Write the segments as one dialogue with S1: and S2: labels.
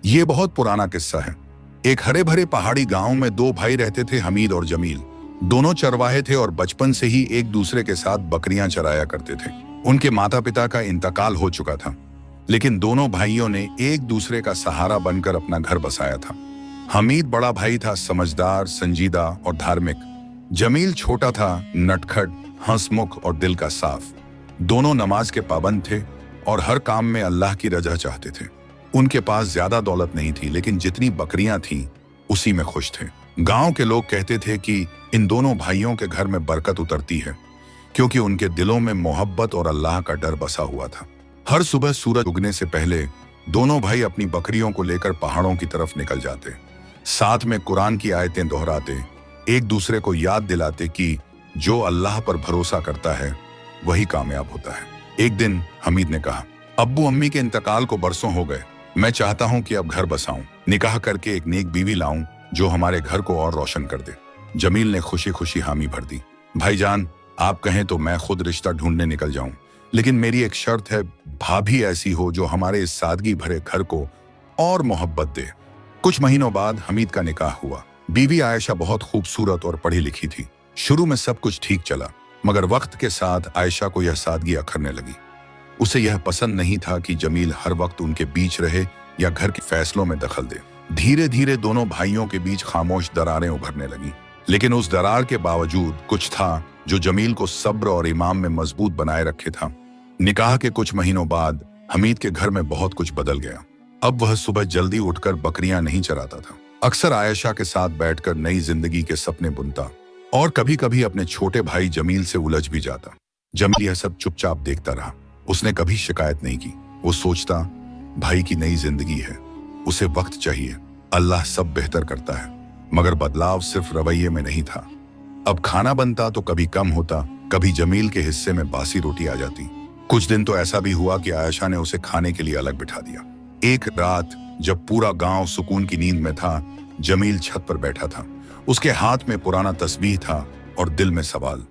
S1: ये बहुत पुराना किस्सा है। एक हरे भरे पहाड़ी गांव में दो भाई रहते थे, हमीद और जमील। दोनों चरवाहे थे और बचपन से ही एक दूसरे के साथ बकरियां चराया करते थे। उनके माता पिता का इंतकाल हो चुका था, लेकिन दोनों भाइयों ने एक दूसरे का सहारा बनकर अपना घर बसाया था। हमीद बड़ा भाई था, समझदार, संजीदा और धार्मिक। जमील छोटा था, नटखट, हंसमुख और दिल का साफ। दोनों नमाज के पाबंद थे और हर काम में अल्लाह की रजा चाहते थे। उनके पास ज्यादा दौलत नहीं थी, लेकिन जितनी बकरियां थीं उसी में खुश थे। गांव के लोग कहते थे कि इन दोनों भाइयों के घर में बरकत उतरती है, क्योंकि उनके दिलों में मोहब्बत और अल्लाह का डर बसा हुआ था। हर सुबह सूरज उगने से पहले दोनों भाई अपनी बकरियों को लेकर पहाड़ों की तरफ निकल जाते। साथ में कुरान की आयतें दोहराते, एक दूसरे को याद दिलाते कि जो अल्लाह पर भरोसा करता है वही कामयाब होता है। एक दिन हमीद ने कहा, अब्बू अम्मी के इंतकाल को बरसों हो गए, मैं चाहता हूं कि अब घर बसाऊं, निकाह करके एक नेक बीवी लाऊं जो हमारे घर को और रोशन कर दे। जमील ने खुशी खुशी हामी भर दी। भाईजान, आप कहें तो मैं खुद रिश्ता ढूंढने निकल जाऊं, लेकिन मेरी एक शर्त है, भाभी ऐसी हो जो हमारे इस सादगी भरे घर को और मोहब्बत दे। कुछ महीनों बाद हमीद का निकाह हुआ। बीवी आयशा बहुत खूबसूरत और पढ़ी लिखी थी। शुरू में सब कुछ ठीक चला, मगर वक्त के साथ आयशा को यह सादगी अखरने लगी। उसे यह पसंद नहीं था कि जमील हर वक्त उनके बीच रहे या घर के फैसलों में दखल दे। धीरे धीरे दोनों भाइयों के बीच खामोश दरारें उभरने लगी, लेकिन उस दरार के बावजूद कुछ था जो जमील को सब्र और ईमान में मजबूत बनाए रखे था। निकाह के कुछ महीनों बाद हमीद के घर में बहुत कुछ बदल गया। अब वह सुबह जल्दी उठकर बकरियां नहीं चराता था, अक्सर आयशा के साथ बैठकर नई जिंदगी के सपने बुनता और कभी कभी अपने छोटे भाई जमील से उलझ भी जाता। जमील यह सब चुपचाप देखता रहा। उसने कभी शिकायत नहीं की। वो सोचता, भाई की नई जिंदगी है, उसे वक्त चाहिए, अल्लाह सब बेहतर करता है। मगर बदलाव सिर्फ रवैये में नहीं था। अब खाना बनता तो कभी कम होता, कभी जमील के हिस्से में बासी रोटी आ जाती। कुछ दिन तो ऐसा भी हुआ कि आयशा ने उसे खाने के लिए अलग बिठा दिया। एक रात जब पूरा गांव सुकून की नींद में था, जमील छत पर बैठा था। उसके हाथ में पुराना तस्बीह था और दिल में सवाल,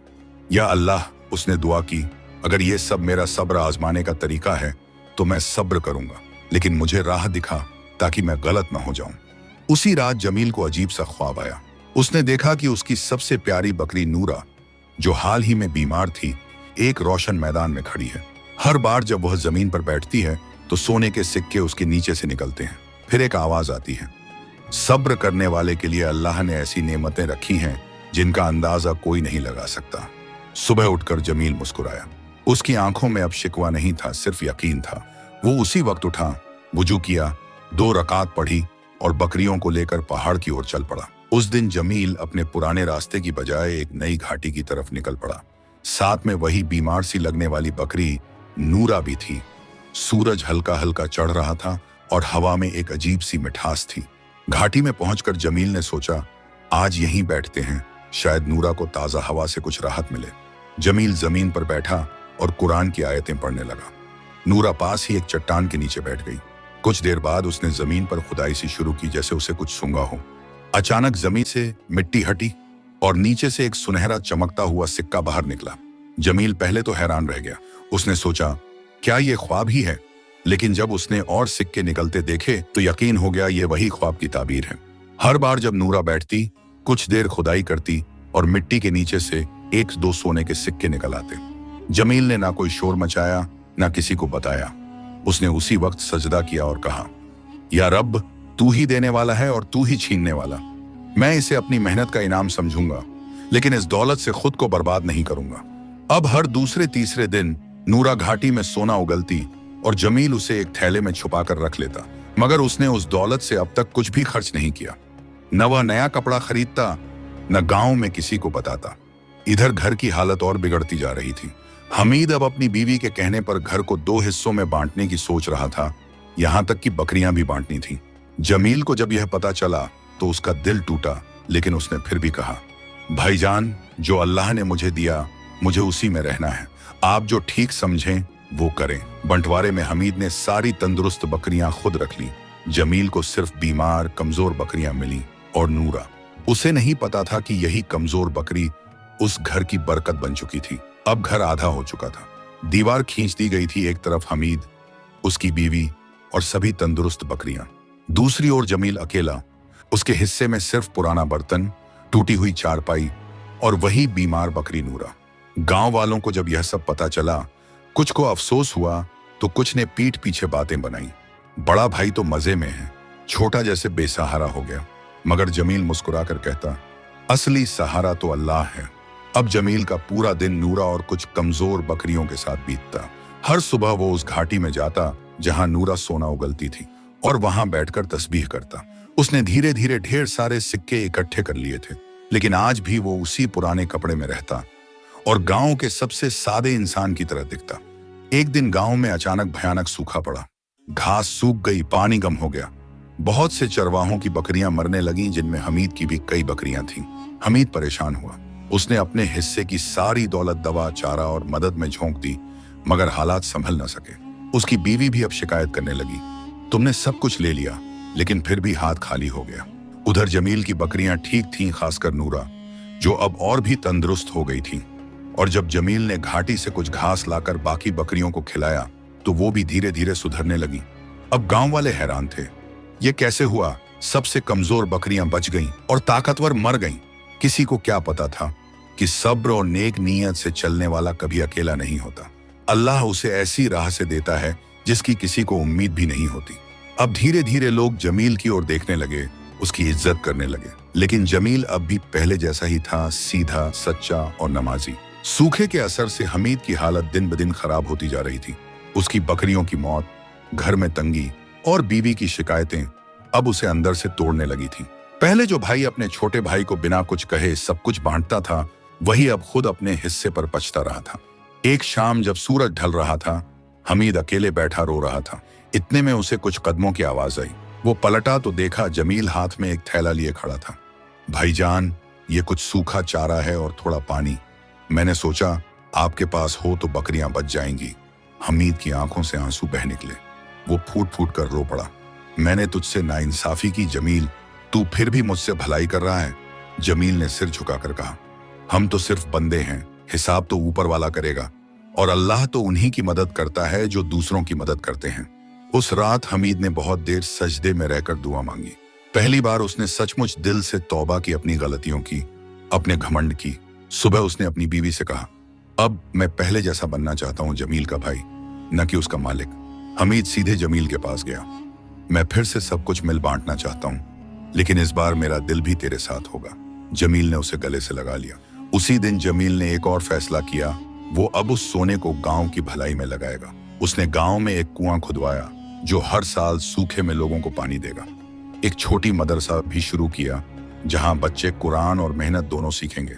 S1: या अल्लाह, उसने दुआ की, अगर ये सब मेरा सब्र आजमाने का तरीका है तो मैं सब्र करूंगा, लेकिन मुझे राह दिखा ताकि मैं गलत ना हो जाऊं। उसी रात जमील को अजीब सा ख्वाब आया। उसने देखा कि उसकी सबसे प्यारी बकरी नूरा, जो हाल ही में बीमार थी, एक रोशन मैदान में खड़ी है। हर बार जब वह जमीन पर बैठती है तो सोने के सिक्के उसके नीचे से निकलते हैं। फिर एक आवाज आती है, सब्र करने वाले के लिए अल्लाह ने ऐसी नेमतें रखी हैं जिनका अंदाजा कोई नहीं लगा सकता। सुबह उठकर जमील मुस्कुराया। उसकी आंखों में अब शिकवा नहीं था, सिर्फ यकीन था। वो उसी वक्त उठा, वुजू किया, 2 रकात पढ़ी और बकरियों को लेकर पहाड़ की ओर चल पड़ा। उस दिन जमील अपने पुराने रास्ते की बजाय एक नई घाटी की तरफ निकल पड़ा। साथ में वही बीमार सी लगने वाली बकरी नूरा भी थी। सूरज हल्का हल्का चढ़ रहा था और हवा में एक अजीब सी मिठास थी। घाटी में पहुंचकर जमील ने सोचा, आज यहीं बैठते हैं, शायद नूरा को ताजा हवा से कुछ राहत मिले। जमील जमीन पर बैठा और कुरान की आयतें पढ़ने लगा। नूरा पास ही एक चट्टान के नीचे बैठ गई। कुछ देर बाद उसने जमीन पर खुदाई सी शुरू की, जैसे उसे कुछ सूंघा हो। अचानक जमीन से मिट्टी हटी और नीचे से एक सुनहरा चमकता हुआ सिक्का बाहर निकला। जमील पहले तो हैरान रह गया। उसने सोचा, क्या ये ख्वाब ही है? लेकिन जब उसने और सिक्के निकलते देखे तो यकीन हो गया, ये वही ख्वाब की ताबीर है। हर बार जब नूरा बैठती, कुछ देर खुदाई करती और मिट्टी के नीचे से 1-2 सोने के सिक्के निकल आते। जमील ने ना कोई शोर मचाया, ना किसी को बताया। उसने उसी वक्त सजदा किया और कहा, या रब, तू ही देने वाला है और तू ही छीनने वाला। मैं इसे अपनी मेहनत का इनाम समझूंगा, लेकिन इस दौलत से खुद को बर्बाद नहीं करूंगा। अब हर दूसरे तीसरे दिन नूरा घाटी में सोना उगलती और जमील उसे एक थैले में छुपाकर रख लेता। मगर उसने उस दौलत से अब तक कुछ भी खर्च नहीं किया। न वह नया कपड़ा खरीदता, न गांव में किसी को बताता। इधर घर की हालत और बिगड़ती जा रही थी। हमीद अब अपनी बीवी के कहने पर घर को 2 हिस्सों में बांटने की सोच रहा था, यहां तक कि बकरियां भी बांटनी थी। जमील को जब यह पता चला तो उसका दिल टूटा, लेकिन उसने फिर भी कहा, भाईजान, जो अल्लाह ने मुझे दिया, मुझे उसी में रहना है। आप जो ठीक समझें वो करें। बंटवारे में हमीद ने सारी तंदुरुस्त बकरियां खुद रख ली। जमील को सिर्फ बीमार, कमजोर बकरियां मिली और नूरा। उसे नहीं पता था कि यही कमजोर बकरी उस घर की बरकत बन चुकी थी। अब घर आधा हो चुका था। दीवार खींच दी गई थी, एक तरफ हमीद, उसकी बीवी और सभी तंदुरुस्त बकरियां, दूसरी ओर जमील अकेला, उसके हिस्से में सिर्फ पुराना बर्तन, टूटी हुई चारपाई और वही बीमार बकरी नूरा। गांव वालों को जब यह सब पता चला, कुछ को अफसोस हुआ तो कुछ ने पीठ पीछे बातें बनाई। बड़ा भाई तो मजे में है, छोटा जैसे बेसहारा हो गया। मगर जमील मुस्कुराकर कहता, असली सहारा तो अल्लाह है। अब जमील का पूरा दिन नूरा और कुछ कमजोर बकरियों के साथ बीतता। हर सुबह वो उस घाटी में जाता जहां नूरा सोना उगलती थी और वहां बैठकर तस्बीह करता। उसने धीरे धीरे ढेर सारे सिक्के इकट्ठे कर लिए थे, लेकिन आज भी वो उसी पुराने कपड़े में रहता और गांव के सबसे सादे इंसान की तरह दिखता। एक दिन गांव में अचानक भयानक सूखा पड़ा। घास सूख गई, पानी कम हो गया। बहुत से चरवाहों की बकरियां मरने लगीं, जिनमें हमीद की भी कई बकरियां थीं। हमीद परेशान हुआ। उसने अपने हिस्से की सारी दौलत दवा, चारा और मदद में झोंक दी, मगर हालात संभल न सके। उसकी बीवी भी अब शिकायत करने लगी, तुमने सब कुछ ले लिया लेकिन फिर भी हाथ खाली हो गया। उधर जमील की बकरियां ठीक थीं, खासकर नूरा, जो अब और भी तंदुरुस्त हो गई थीं। और जब जमील ने घाटी से कुछ घास लाकर बाकी बकरियों को खिलाया तो वो भी धीरे धीरे सुधरने लगी। अब गांव वाले हैरान थे, ये कैसे हुआ? सबसे कमजोर बकरियां बच गईं और ताकतवर मर गईं। किसी को क्या पता था कि सब्र और नेक नीयत से चलने वाला कभी अकेला नहीं होता। अल्लाह उसे ऐसी राह से देता है जिसकी किसी को उम्मीद भी नहीं होती। अब धीरे धीरे लोग जमील की ओर देखने लगे, उसकी इज्जत करने लगे। लेकिन जमील अब भी पहले जैसा ही था, सीधा, सच्चा और नमाजी। सूखे के असर से हमीद की हालत दिन ब दिन खराब होती जा रही थी। उसकी बकरियों की मौत, घर में तंगी और बीवी की शिकायतें अब उसे अंदर से तोड़ने लगी थी। पहले जो भाई अपने छोटे भाई को बिना कुछ कहे सब कुछ बांटता था, वही अब खुद अपने हिस्से पर पछता रहा था। एक शाम जब सूरज ढल रहा था, हमीद अकेले बैठा रो रहा था। इतने में उसे कुछ कदमों की आवाज आई। वो पलटा तो देखा जमील हाथ में एक थैला लिए खड़ा था। भाईजान, ये कुछ सूखा चारा है और थोड़ा पानी। मैंने सोचा आपके पास हो तो बकरियां बच जाएंगी। हमीद की आंखों से आंसू बह निकले। वो फूट फूट कर रो पड़ा। मैंने तुझसे नाइंसाफी की जमील, तू फिर भी मुझसे भलाई कर रहा है। जमील ने सिर झुकाकर कहा, हम तो सिर्फ बंदे हैं, हिसाब तो ऊपर वाला करेगा और अल्लाह तो उन्हीं की मदद करता है जो दूसरों की मदद करते हैं। उस रात हमीद ने बहुत देर सजदे में रहकर दुआ मांगी। पहली बार उसने सचमुच दिल से तौबा की, अपनी गलतियों की, अपने घमंड की। सुबह उसने अपनी बीवी से कहा, अब मैं पहले जैसा बनना चाहता हूं जमील का भाई, न कि उसका मालिक। हमीद सीधे जमील के पास गया। मैं फिर से सब कुछ मिल बांटना चाहता हूं, लेकिन इस बार मेरा दिल भी तेरे साथ होगा। जमील ने उसे गले से लगा लिया। उसी दिन जमील ने एक और फैसला किया। वो अब उस सोने को गांव की भलाई में लगाएगा। उसने गांव में एक कुआं खुदवाया जो हर साल सूखे में लोगों को पानी देगा। एक छोटी मदरसा भी शुरू किया जहां बच्चे कुरान और मेहनत दोनों सीखेंगे।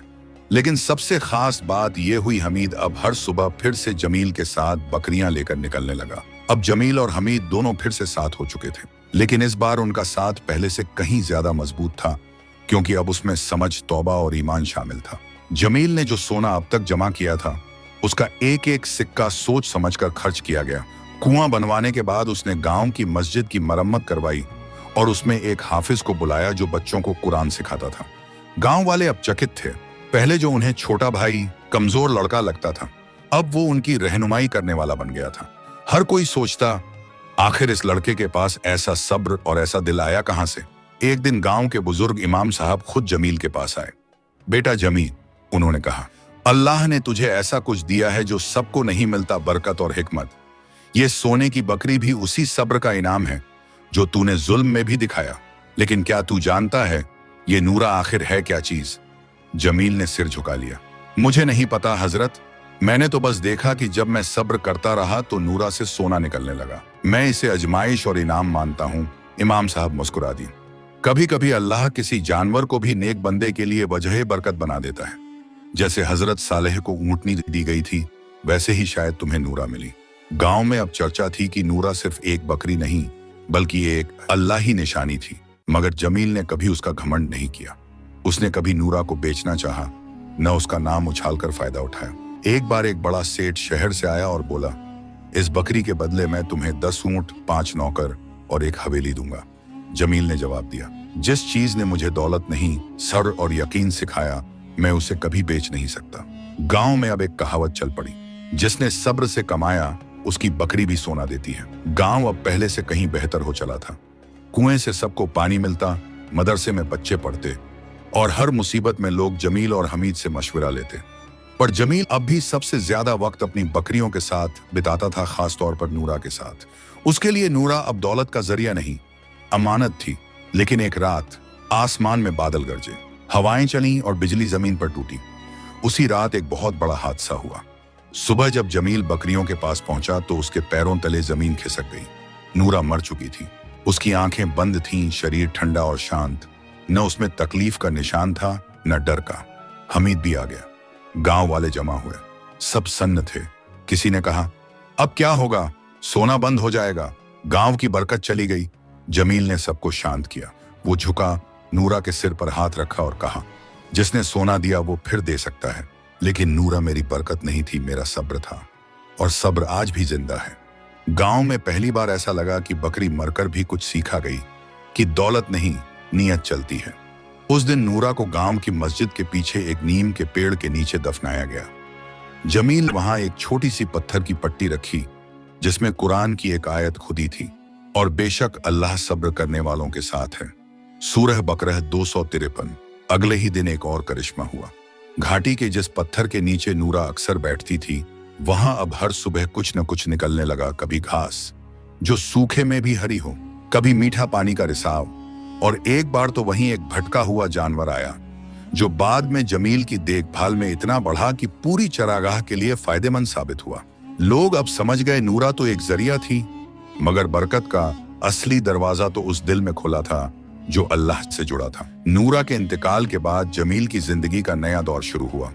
S1: लेकिन सबसे खास बात यह हुई, हमीद अब हर सुबह फिर से जमील के साथ बकरियां लेकर निकलने लगा। अब जमील और हमीद दोनों फिर से साथ हो चुके थे, लेकिन इस बार उनका साथ पहले से कहीं ज्यादा मजबूत था, क्योंकि अब उसमें समझ, तौबा और ईमान शामिल था। जमील ने जो सोना अब तक जमा किया था, उसका एक एक सिक्का सोच समझकर खर्च किया गया। कुआं बनवाने के बाद उसने गांव की मस्जिद की मरम्मत करवाई और उसमें एक हाफिज को बुलाया जो बच्चों को कुरान सिखाता था। गांव वाले अब चकित थे। पहले जो उन्हें छोटा भाई, कमजोर लड़का लगता था, अब वो उनकी रहनुमाई करने वाला बन गया था। हर कोई सोचता, आखिर इस लड़के के पास ऐसा सब्र और ऐसा दिल आया कहां से? एक दिन गांव के बुजुर्ग इमाम साहब खुद जमील के पास आए। बेटा जमील, उन्होंने कहा, अल्लाह ने तुझे ऐसा कुछ दिया है जो सबको नहीं मिलता, बरकत और हिकमत। ये सोने की बकरी भी उसी सब्र का इनाम है जो तूने जुल्म में भी दिखाया। लेकिन क्या तू जानता है ये नूरा आखिर है क्या चीज? जमील ने सिर झुका लिया। मुझे नहीं पता हजरत, मैंने तो बस देखा कि जब मैं सब्र करता रहा तो नूरा से सोना निकलने लगा। मैं इसे अजमाइश और इनाम मानता हूँ। इमाम साहब मुस्कुरा दिए। कभी कभी अल्लाह किसी जानवर को भी नेक बंदे के लिए वजह बरकत बना देता है। जैसे हजरत सालेह को ऊँटनी दी गई थी, वैसे ही शायद तुम्हें नूरा मिली। गांव में अब चर्चा थी कि नूरा सिर्फ एक बकरी नहीं, बल्कि एक अल्लाह ही निशानी थी। मगर जमील ने कभी उसका घमंड नहीं किया। उसने कभी नूरा को बेचना चाहा, न उसका नाम उछालकर फायदा उठाया। एक बार एक बड़ा सेठ शहर से आया और बोला, इस बकरी के बदले मैं तुम्हें 10 ऊंट, 5 नौकर और एक हवेली दूंगा। जमील ने जवाब दिया, जिस चीज ने मुझे दौलत नहीं, सर और यकीन सिखाया, मैं उसे कभी बेच नहीं सकता। गांव में अब एक कहावत चल पड़ी, जिसने सब्र से कमाया उसकी बकरी भी सोना देती है। गांव अब पहले से कहीं बेहतर हो चला था। कुएं से सबको पानी मिलता, मदरसे में बच्चे पढ़ते और हर मुसीबत में लोग जमील और हमीद से मशवरा लेते। पर जमील अब भी सबसे ज्यादा वक्त अपनी बकरियों के साथ बिताता था, खास तौर पर नूरा के साथ। उसके लिए नूरा अब दौलत का जरिया नहीं, अमानत थी। लेकिन एक रात आसमान में बादल गरजे, हवाएं चलीं और बिजली जमीन पर टूटी। उसी रात एक बहुत बड़ा हादसा हुआ। सुबह जब जमील बकरियों के पास पहुंचा तो उसके पैरों तले जमीन खिसक गई। नूरा मर चुकी थी, उसकी आंखें बंद थीं, शरीर ठंडा और शांत। न उसमें तकलीफ का निशान था, न डर का। हमीद भी आ गया। गांव वाले जमा हुए, सब सन्न थे। किसी ने कहा, अब क्या होगा, सोना बंद हो जाएगा, गांव की बरकत चली गई। जमील ने सबको शांत किया। वो झुका, नूरा के सिर पर हाथ रखा और कहा, जिसने सोना दिया वो फिर दे सकता है, लेकिन नूरा मेरी बरकत नहीं थी, मेरा सब्र था, और सब्र आज भी जिंदा है। गांव में पहली बार ऐसा लगा कि बकरी मरकर भी कुछ सीखा गई, कि दौलत नहीं, नीयत चलती है। उस दिन नूरा को गांव की मस्जिद के पीछे एक नीम के पेड़ के नीचे दफनाया गया। जमील वहां एक छोटी सी पत्थर की पट्टी रखी जिसमें कुरान की एक आयत खुदी थी, और बेशक अल्लाह सब्र करने वालों के साथ है। सूरह बकरह 253। अगले ही दिन एक और करिश्मा हुआ। घाटी के जिस पत्थर के नीचे नूरा अक्सर बैठती थी, वहां अब हर सुबह कुछ न कुछ निकलने लगा। कभी घास जो सूखे में भी हरी हो, कभी मीठा पानी का रिसाव, और एक बार तो वहीं एक भटका हुआ जानवर आया जो बाद में जमील की देखभाल में इतना बढ़ा कि पूरी चरागाह के लिए फायदेमंद साबित हुआ। लोग अब समझ गए नूरा तो एक जरिया थी, मगर बरकत का असली दरवाजा तो उस दिल में खुला था जो अल्लाह से जुड़ा था। नूरा के इंतकाल के बाद जमील की जिंदगी का नया दौर शुरू हुआ।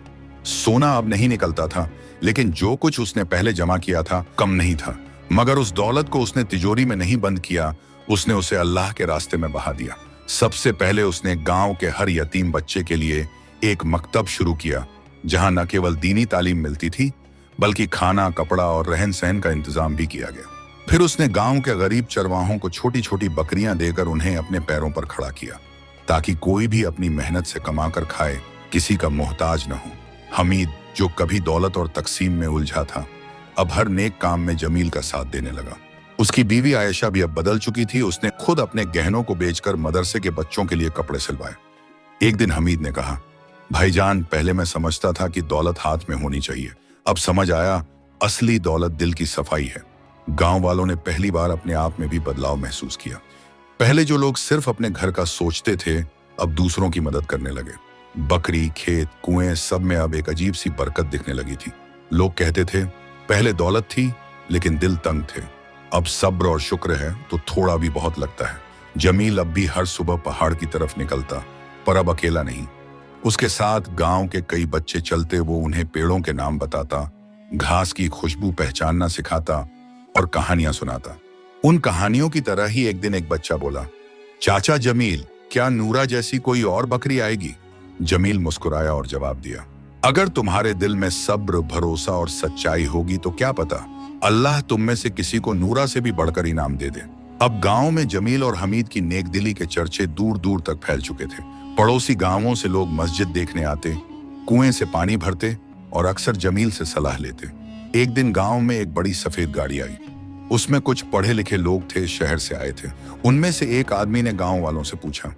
S1: सोना अब नहीं निकलता था, लेकिन जो कुछ उसने पहले जमा किया था कम नहीं था। मगर उस दौलत को उसने तिजोरी में नहीं बंद किया, उसने उसे अल्लाह के रास्ते में बहा दिया। सबसे पहले उसने गांव के हर यतीम बच्चे के लिए एक मकतब शुरू किया, जहां न केवल दीनी तालीम मिलती थी, बल्कि खाना, कपड़ा और रहन सहन का इंतजाम भी किया गया। फिर उसने गांव के गरीब चरवाहों को छोटी छोटी बकरियां देकर उन्हें अपने पैरों पर खड़ा किया, ताकि कोई भी अपनी मेहनत से कमाकर खाए, किसी का मोहताज न हो। हमीद, जो कभी दौलत और तकसीम में उलझा था, अब हर नेक काम में जमील का साथ देने लगा। उसकी बीवी आयशा भी अब बदल चुकी थी। उसने खुद अपने गहनों को बेचकर मदरसे के बच्चों के लिए कपड़े सिलवाए। एक दिन हमीद ने कहा, भाईजान, पहले मैं समझता था कि दौलत हाथ में होनी चाहिए, अब समझ आया असली दौलत दिल की सफाई है। गांव वालों ने पहली बार अपने आप में भी बदलाव महसूस किया। पहले जो लोग सिर्फ अपने घर का सोचते थे, अब दूसरों की मदद करने लगे। बकरी, खेत, कुएं, सब में अब एक अजीब सी बरकत दिखने लगी थी। लोग कहते थे, पहले दौलत थी लेकिन दिल तंग थे, अब सब्र और शुक्र है तो थोड़ा भी बहुत लगता है। जमील अब भी हर सुबह पहाड़ की तरफ निकलता, पर अब अकेला नहीं। उसके साथ गांव के कई बच्चे चलते, वो उन्हें पेड़ों के नाम बताता, घास की खुशबू पहचानना सिखाता और कहानियां सुनाता। उन कहानियों की तरह ही एक दिन एक बच्चा बोला, चाचा जमील, क्या नूरा जैसी कोई और बकरी आएगी? जमील मुस्कुराया और जवाब दिया, अगर तुम्हारे दिल में सब्र, भरोसा और सच्चाई होगी तो क्या पता अल्लाह तुम में से किसी को नूरा से भी बढ़कर इनाम दे दे। अब गांव में जमील और हमीद की नेकदिली के चर्चे दूर दूर तक फैल चुके थे। पड़ोसी गांवों से लोग मस्जिद देखने आते, कुएं से पानी भरते और अक्सर जमील से सलाह लेते। एक दिन गांव में एक बड़ी सफेद गाड़ी आई। उसमें कुछ पढ़े लिखे लोग थे, शहर से आए थे। उनमें से एक आदमी ने गांव वालों से पूछा,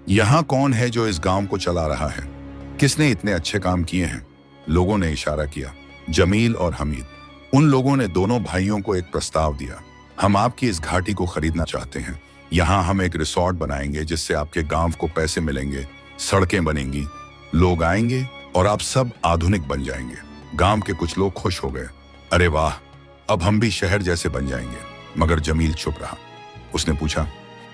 S1: यहाँ कौन है जो इस गांव को चला रहा है? किसने इतने अच्छे काम किए हैं? लोगों ने इशारा किया, जमील और हमीद। उन लोगों ने दोनों भाइयों को एक प्रस्ताव दिया, हम आपकी इस घाटी को खरीदना चाहते हैं। यहाँ हम एक रिसोर्ट बनाएंगे जिससे आपके गांव को पैसे मिलेंगे, सड़कें बनेंगी, लोग आएंगे और आप सब आधुनिक बन जाएंगे। गांव के कुछ लोग खुश हो गए, अरे वाह, अब हम भी शहर जैसे बन जाएंगे। मगर जमील चुप रहा। उसने पूछा,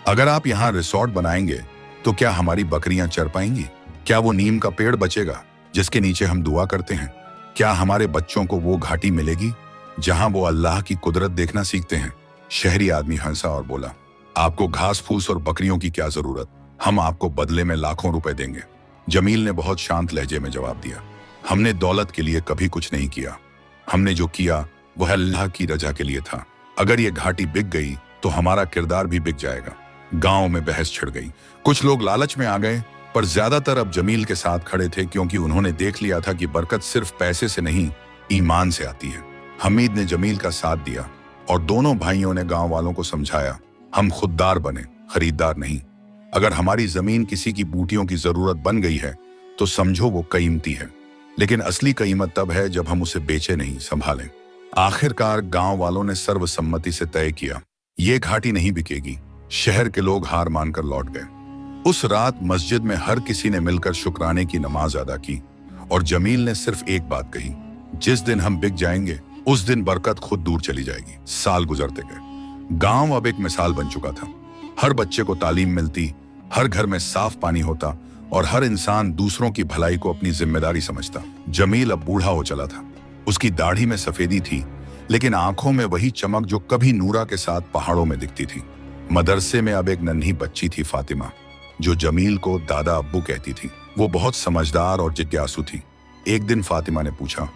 S1: अगर आप यहाँ रिसोर्ट बनाएंगे तो क्या हमारी बकरियां चर पाएंगी? क्या वो नीम का पेड़ बचेगा जिसके नीचे हम दुआ करते हैं? क्या हमारे बच्चों को वो घाटी मिलेगी जहां वो अल्लाह की कुदरत देखना सीखते हैं? शहरी आदमी हंसा और बोला, आपको घास फूस और बकरियों की क्या जरूरत, हम आपको बदले में लाखों रुपए देंगे। जमील ने बहुत शांत लहजे में जवाब दिया, हमने दौलत के लिए कभी कुछ नहीं किया, हमने जो किया वह अल्लाह की रजा के लिए था। अगर ये घाटी बिक गई तो हमारा किरदार भी बिक जाएगा। गांव में बहस छिड़ गई। कुछ लोग लालच में आ गए, पर ज्यादातर अब जमील के साथ खड़े थे, क्योंकि उन्होंने देख लिया था कि बरकत सिर्फ पैसे से नहीं, ईमान से आती है। हमीद ने जमील का साथ दिया और दोनों भाइयों ने गांव वालों को समझाया, हम खुददार बने, खरीदार नहीं। अगर हमारी जमीन किसी की बूटियों की जरूरत बन गई है तो समझो वो कीमती है, लेकिन असली कीमत तब है जब हम उसे बेचे नहीं, संभालें। आखिरकार गांव वालों ने सर्वसम्मति से तय किया, ये घाटी नहीं बिकेगी। शहर के लोग हार मानकर लौट गए। उस रात मस्जिद में हर किसी ने मिलकर शुक्राने की नमाज अदा की और जमील ने सिर्फ एक बात कही, जिस दिन हम बिक जाएंगे उस दिन बरकत खुद दूर चली जाएगी। साल गुजरते गए। गांव अब एक मिसाल बन चुका था। हर बच्चे को तालीम मिलती, हर घर में साफ पानी होता और हर इंसान दूसरों की भलाई को अपनी जिम्मेदारी समझता। जमील अब बूढ़ा हो चला था। उसकी दाढ़ी में सफेदी थी, लेकिन आंखों में वही चमक जो कभी नूरा के साथ पहाड़ों में दिखती थी। मदरसे में अब एक नन्ही बच्ची थी, फातिमा, जो जमील को दादा अब्बू कहती थी। वो बहुत समझदार और जिज्ञासु थी। एक दिन फातिमा ने पूछा,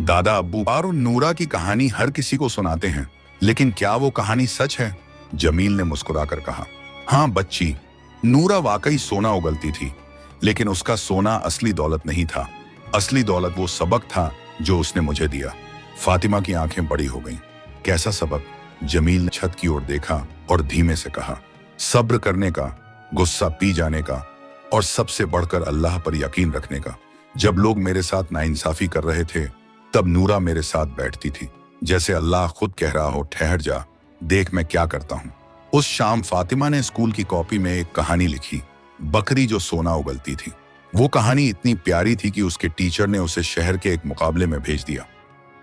S1: दादा अब्बू, और नूरा की कहानी हर किसी को सुनाते हैं, लेकिन क्या वो कहानी सच है? जमील ने मुस्कुराकर कहा, हाँ बच्ची, नूरा वाकई सोना उगलती थी, लेकिन उसका सोना असली दौलत नहीं था। असली दौलत वो सबक था जो उसने मुझे दिया। फातिमा की आंखें बड़ी हो गईं। कैसा सबक? जमील ने छत की ओर देखा और धीमे से कहा, सब्र करने का, गुस्सा पी जाने का और सबसे बढ़कर अल्लाह पर यकीन रखने का। जब लोग मेरे साथ नाइंसाफी कर रहे थे तब नूरा मेरे साथ बैठती थी, जैसे अल्लाह खुद कह रहा हो, ठहर जा, देख मैं क्या करता हूँ। उस शाम फातिमा ने स्कूल की कॉपी में एक कहानी लिखी, बकरी जो सोना उगलती थी। वो कहानी इतनी प्यारी थी कि उसके टीचर ने उसे शहर के एक मुकाबले में भेज दिया।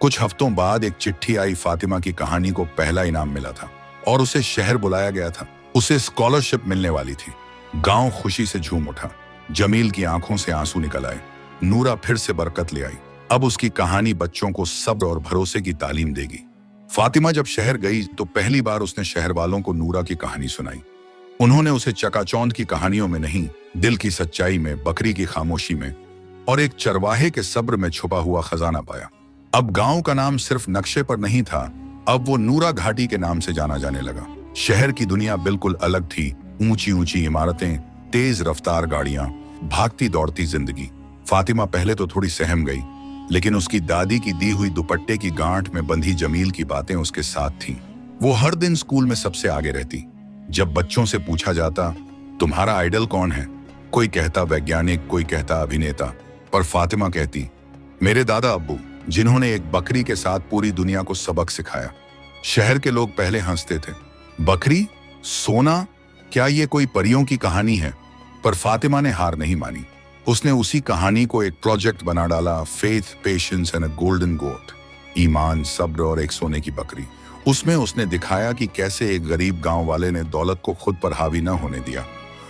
S1: कुछ हफ्तों बाद एक चिट्ठी आई। फातिमा की कहानी को पहला इनाम मिला था और उसे शहर बुलाया गया था। उसे स्कॉलरशिप मिलने वाली थी। गांव खुशी से झूम उठा। जमील की आंखों से आंसू निकल आए। नूरा फिर से बरकत ले आई। अब उसकी कहानी बच्चों को सब्र और भरोसे की तालीम देगी। फातिमा जब शहर गई तो पहली बार उसने शहर वालों को नूरा की कहानी सुनाई। उन्होंने उसे चकाचौंध की कहानियों में नहीं, दिल की सच्चाई में, बकरी की खामोशी में और एक चरवाहे के सब्र में छुपा हुआ खजाना पाया। अब गांव का नाम सिर्फ नक्शे पर नहीं था, अब वो नूरा घाटी के नाम से जाना जाने लगा। शहर की दुनिया बिल्कुल अलग थी। ऊंची ऊंची इमारतें, तेज रफ्तार गाड़ियां, भागती दौड़ती जिंदगी। फातिमा पहले तो थोड़ी सहम गई, लेकिन उसकी दादी की दी हुई दुपट्टे की गांठ में बंधी जमील की बातें उसके साथ थीं। वो हर दिन स्कूल में सबसे आगे रहती। जब बच्चों से पूछा जाता, तुम्हारा आइडल कौन है, कोई कहता वैज्ञानिक, कोई कहता अभिनेता, पर फातिमा कहती, मेरे दादा अब्बू, जिन्होंने एक बकरी के साथ पूरी दुनिया को सबक सिखाया। शहर के लोग पहले हंसते थे, बकरी, सोना, क्या ये कोई परियों की कहानी है? पर फातिमा ने हार नहीं मानी। उसने उसी कहानी को एक प्रोजेक्ट बना डाला, faith, patience and a golden goat, ईमान, सब्र और एक सोने की बकरी। उसमें उसने दिखाया कि कैसे एक गरीब गांव वाले ने दौलत को खुद पर हावी न होने दिया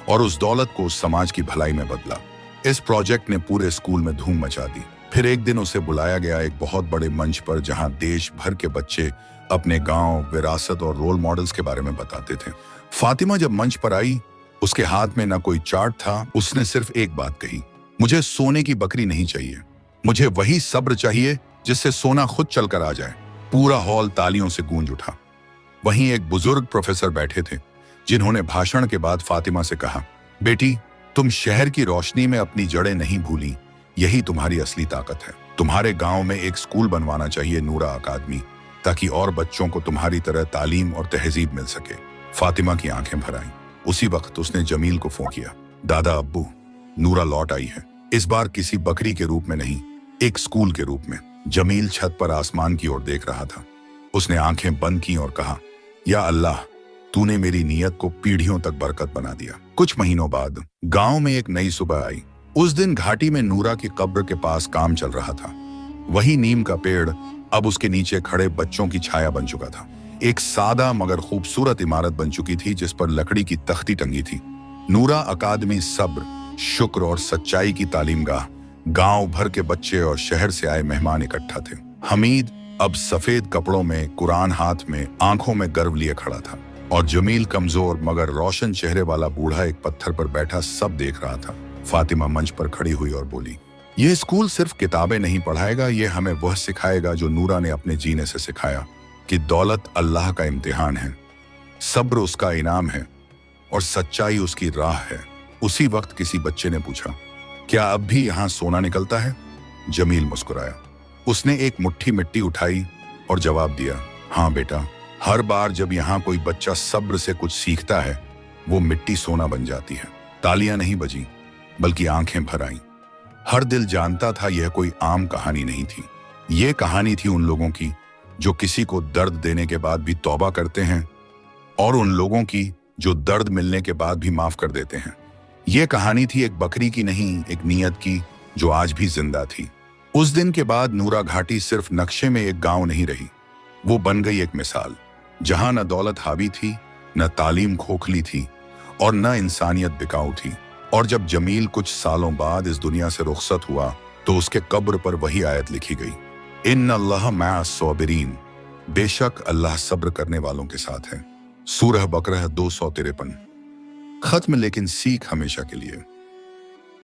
S1: और उस दौलत को उस समाज की भलाई में बदला। इस प्रोजेक्ट ने पूरे स्कूल में धूम मचा दी। फिर एक दिन उसे बुलाया गया एक बहुत बड़े मंच पर, जहां देश भर के बच्चे अपने गांव, विरासत और रोल मॉडल्स के बारे में बताते थे। फातिमा जब मंच पर आई, उसके हाथ में न कोई चार्ट था। उसने सिर्फ एक बात कही, मुझे सोने की बकरी नहीं चाहिए, मुझे वही सब्र चाहिए जिससे सोना खुद चलकर आ जाए। पूरा हॉल तालियों से गूंज उठा। वहीं एक बुजुर्ग प्रोफेसर बैठे थे, जिन्होंने भाषण के बाद फातिमा से कहा, बेटी, तुम शहर की रोशनी में अपनी जड़ें नहीं भूली, यही तुम्हारी असली ताकत है। तुम्हारे गांव में एक स्कूल बनवाना चाहिए, नूरा अकादमी, ताकि और बच्चों को तुम्हारी तरह तालीम और तहजीब मिल सके। फातिमा की आंखें भर आईं। उसी वक्त उसने जमील को फोन किया, दादा अब्बू, नूरा लौट आई है। इस बार किसी बकरी के रूप में नहीं, एक स्कूल के रूप में। जमील छत पर आसमान की ओर देख रहा था। उसने आंखें बंद की और कहा, या अल्लाह, तूने मेरी नीयत को पीढ़ियों तक बरकत बना दिया। कुछ महीनों बाद गांव में एक नई सुबह आई। उस दिन घाटी में नूरा की कब्र के पास काम चल रहा था। वही नीम का पेड़ अब उसके नीचे खड़े बच्चों की छाया बन चुका था। एक सादा मगर खूबसूरत इमारत बन चुकी थी, जिस पर लकड़ी की तख्ती टंगी थी। नूरा अकादमी सब्र, शुक्र और सच्चाई की तालीमगाह। गांव भर के बच्चे और शहर से आए मेहमान इकट्ठा थे। हमीद अब सफेद कपड़ों में, कुरान हाथ में, आंखों में गर्व लिए खड़ा था और जमील कमजोर मगर रोशन चेहरे वाला बूढ़ा एक पत्थर पर बैठा सब देख रहा था। फातिमा मंच पर खड़ी हुई और बोली, यह स्कूल सिर्फ किताबें नहीं पढ़ाएगा, ये हमें वह सिखाएगा जो नूरा ने अपने जीने से सिखाया, कि दौलत अल्लाह का इम्तिहान है, सब्र उसका इनाम है और सच्चाई उसकी राह है। उसी वक्त किसी बच्चे ने पूछा, क्या अब भी यहाँ सोना निकलता है? जमील मुस्कुराया। उसने एक मुट्ठी मिट्टी उठाई और जवाब दिया, हाँ बेटा, हर बार जब यहाँ कोई बच्चा सब्र से कुछ सीखता है वो मिट्टी सोना बन जाती है। तालियां नहीं बजी, बल्कि आंखें भर आईं। हर दिल जानता था यह कोई आम कहानी नहीं थी। ये कहानी थी उन लोगों की जो किसी को दर्द देने के बाद भी तौबा करते हैं, और उन लोगों की जो दर्द मिलने के बाद भी माफ कर देते हैं। ये कहानी थी एक बकरी की नहीं, एक नीयत की जो आज भी जिंदा थी। उस दिन के बाद नूरा घाटी सिर्फ नक्शे में एक गांव नहीं रही, वो बन गई एक मिसाल, जहां न दौलत हावी थी, न तालीम खोखली थी, और न इंसानियत बिकाऊ थी। और जब जमील कुछ सालों बाद इस दुनिया से रुखसत हुआ तो उसके कब्र पर वही आयत लिखी गई, इन्न अल्लाह मअस साबिरीन, बेशक अल्लाह सब्र करने वालों के साथ है। सूरह बकरह 253। खत्म, लेकिन सीख हमेशा के लिए।